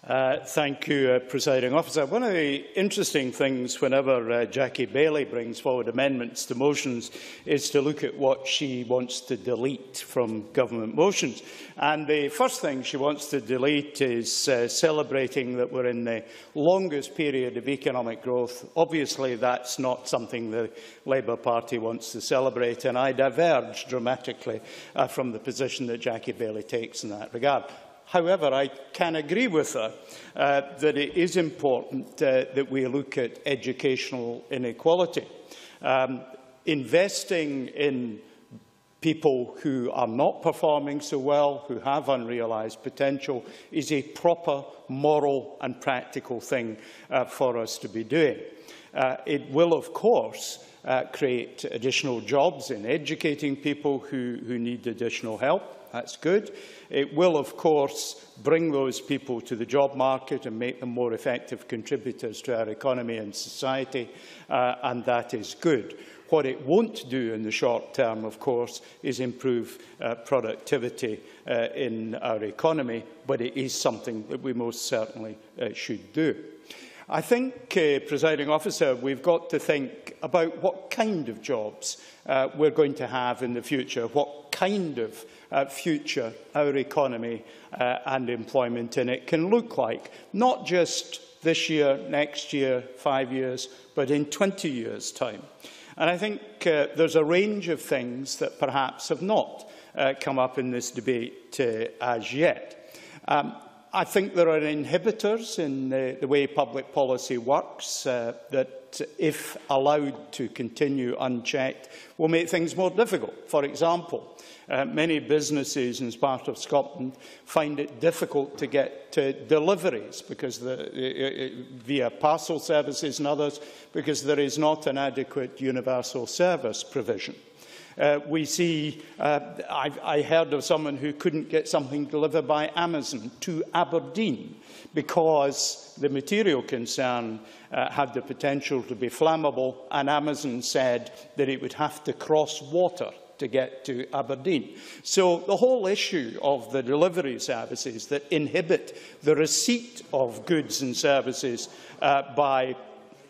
Thank you, Presiding Officer. One of the interesting things whenever Jackie Baillie brings forward amendments to motions is to look at what she wants to delete from government motions. And the first thing she wants to delete is celebrating that we're in the longest period of economic growth. Obviously, that's not something the Labour Party wants to celebrate, and I diverge dramatically from the position that Jackie Baillie takes in that regard. However, I can agree with her that it is important that we look at educational inequality. Investing in people who are not performing so well, who have unrealised potential, is a proper moral and practical thing for us to be doing. It will, of course, create additional jobs in educating people who need additional help. That's good. It will, of course, bring those people to the job market and make them more effective contributors to our economy and society, and that is good. What it won't do in the short term, of course, is improve productivity in our economy, but it is something that we most certainly should do. I think, Presiding Officer, we've got to think about what kind of jobs we're going to have in the future, what kind of future our economy and employment in it can look like, not just this year, next year, 5 years, but in 20 years' time. And I think there's a range of things that perhaps have not come up in this debate as yet. I think there are inhibitors in the way public policy works that, if allowed to continue unchecked, will make things more difficult. For example, many businesses in part of Scotland find it difficult to get deliveries because via parcel services and others, because there is not an adequate universal service provision. We see, I heard of someone who couldn't get something delivered by Amazon to Aberdeen because the material concern had the potential to be flammable, and Amazon said that it would have to cross water to get to Aberdeen. So the whole issue of the delivery services that inhibit the receipt of goods and services by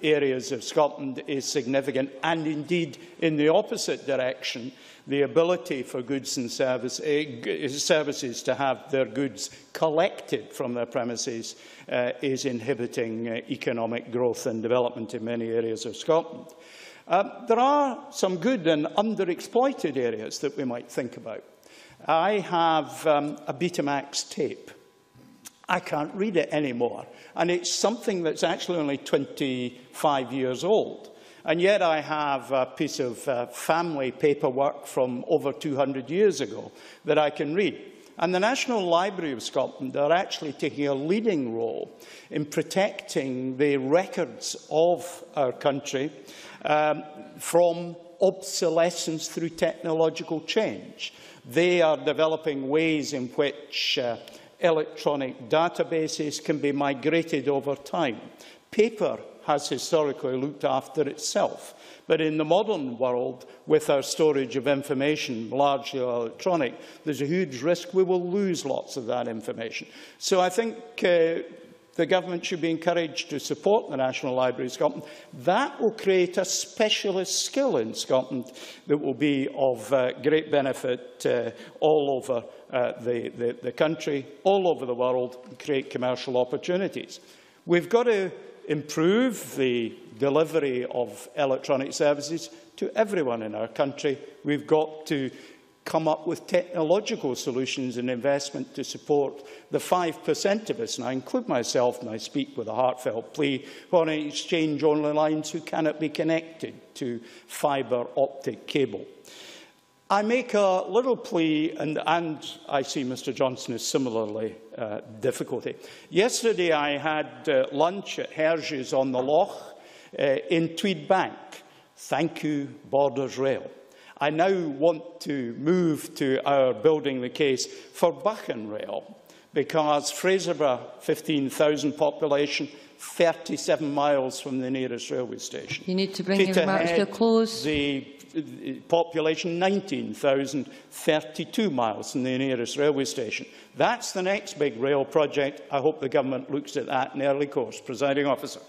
areas of Scotland is significant, and indeed in the opposite direction, the ability for goods and services to have their goods collected from their premises is inhibiting economic growth and development in many areas of Scotland. There are some good and underexploited areas that we might think about. I have a Betamax tape. I can't read it anymore, and it's something that's actually only 25 years old. And yet I have a piece of family paperwork from over 200 years ago that I can read. And the National Library of Scotland are actually taking a leading role in protecting the records of our country from obsolescence through technological change. They are developing ways in which electronic databases can be migrated over time. Paper has historically looked after itself, but in the modern world, with our storage of information largely electronic, there's a huge risk we will lose lots of that information. So I think the government should be encouraged to support the National Library of Scotland. That will create a specialist skill in Scotland that will be of great benefit all over the country, all over the world, and create commercial opportunities. We've got to improve the delivery of electronic services to everyone in our country. We've got to come up with technological solutions and investment to support the 5% of us, and I include myself, and I speak with a heartfelt plea for an exchange-only lines who cannot be connected to fibre optic cable. I make a little plea, and I see Mr Johnson is similarly difficulty. Yesterday I had lunch at Herges on the Loch in Tweedbank. Thank you, Borders Rail. I now want to move to our building the case for Buchan Rail, because Fraserburgh, 15,000 population, 37 miles from the nearest railway station. You need to bring your remarks to a close. The population 19,000, 32 miles from the nearest railway station. That's the next big rail project. I hope the government looks at that in early course. Presiding Officer.